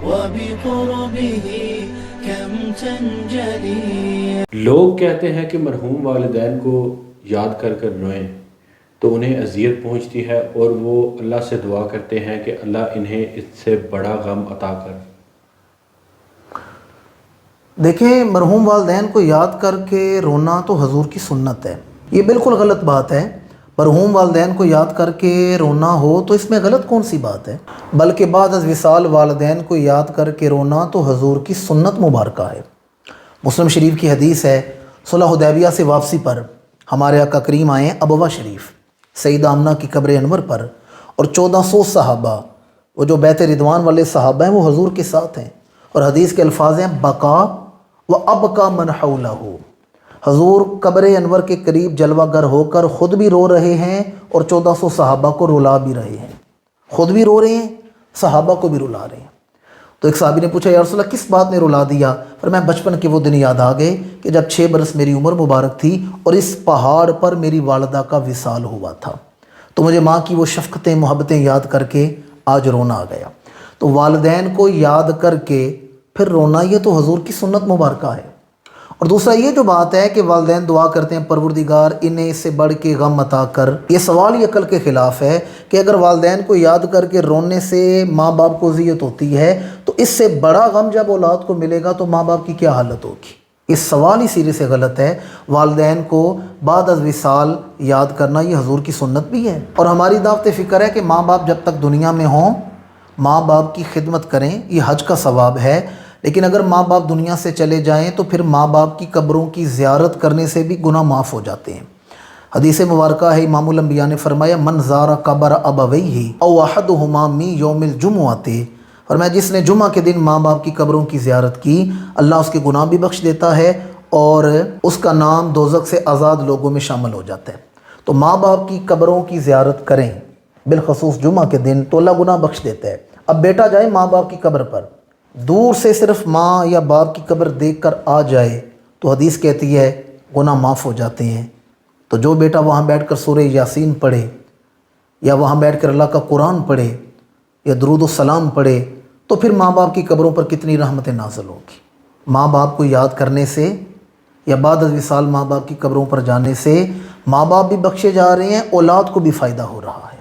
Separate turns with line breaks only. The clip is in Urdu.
وبقربه كم تنجلي.
لوگ کہتے ہیں کہ مرحوم والدین کو یاد کر کر روئیں تو انہیں اذیت پہنچتی ہے، اور وہ اللہ سے دعا کرتے ہیں کہ اللہ انہیں اس سے بڑا غم عطا کر۔
دیکھیں، مرحوم والدین کو یاد کر کے رونا تو حضور کی سنت ہے، یہ بالکل غلط بات ہے۔ مرحوم والدین کو یاد کر کے رونا ہو تو اس میں غلط کون سی بات ہے؟ بلکہ بعد از وصال والدین کو یاد کر کے رونا تو حضور کی سنت مبارکہ ہے۔ مسلم شریف کی حدیث ہے، صلح حدیبیہ سے واپسی پر ہمارے آقا کریم آئے ہیں ابواہ شریف، سیدہ آمنہ کی قبر انور پر، اور 1400 صحابہ، وہ جو بیت رضوان والے صحابہ ہیں، وہ حضور کے ساتھ ہیں، اور حدیث کے الفاظ ہیں بقا و ابقا من حولہ، حضور قبر انور کے قریب جلوہ گر ہو کر خود بھی رو رہے ہیں اور 1400 صحابہ کو رلا بھی رہے ہیں، خود بھی رو رہے ہیں، صحابہ کو بھی رلا رہے ہیں۔ تو ایک صحابی نے پوچھا، یا رسول اللہ کس بات نے رلا دیا؟ فرمایا بچپن کے وہ دن یاد آ گئے کہ جب 6 برس میری عمر مبارک تھی اور اس پہاڑ پر میری والدہ کا وصال ہوا تھا، تو مجھے ماں کی وہ شفقتیں محبتیں یاد کر کے آج رونا آ گیا۔ تو والدین کو یاد کر کے پھر رونا، یہ تو حضور کی سنت مبارکہ ہے۔ اور دوسرا یہ جو بات ہے کہ والدین دعا کرتے ہیں پروردگار انہیں اس سے بڑھ کے غم عطا کر، یہ سوال ہی عقل کے خلاف ہے کہ اگر والدین کو یاد کر کے رونے سے ماں باپ کو اذیت ہوتی ہے تو اس سے بڑا غم جب اولاد کو ملے گا تو ماں باپ کی کیا حالت ہوگی؟ یہ سوال ہی سیرے سے غلط ہے۔ والدین کو بعد از وصال یاد کرنا یہ حضور کی سنت بھی ہے، اور ہماری دعوت فکر ہے کہ ماں باپ جب تک دنیا میں ہوں ماں باپ کی خدمت کریں، یہ حج کا ثواب ہے۔ لیکن اگر ماں باپ دنیا سے چلے جائیں تو پھر ماں باپ کی قبروں کی زیارت کرنے سے بھی گناہ معاف ہو جاتے ہیں۔ حدیث مبارکہ ہے، امام الانبیاء نے فرمایا من زار قبر ابویہ او احدہما من یوم الجمعۃ، فرمایا جس نے جمعہ کے دن ماں باپ کی قبروں کی زیارت کی، اللہ اس کے گناہ بھی بخش دیتا ہے اور اس کا نام دوزخ سے آزاد لوگوں میں شامل ہو جاتا ہے۔ تو ماں باپ کی قبروں کی زیارت کریں، بالخصوص جمعہ کے دن، تو اللہ گناہ بخش دیتا ہے۔ اب بیٹا جائے ماں باپ کی قبر پر، دور سے صرف ماں یا باپ کی قبر دیکھ کر آ جائے تو حدیث کہتی ہے گناہ معاف ہو جاتے ہیں۔ تو جو بیٹا وہاں بیٹھ کر سورہ یاسین پڑھے، یا وہاں بیٹھ کر اللہ کا قرآن پڑھے، یا درود و سلام پڑھے، تو پھر ماں باپ کی قبروں پر کتنی رحمتیں نازل ہوگی۔ ماں باپ کو یاد کرنے سے یا بعد از وصال ماں باپ کی قبروں پر جانے سے ماں باپ بھی بخشے جا رہے ہیں، اولاد کو بھی فائدہ ہو رہا ہے۔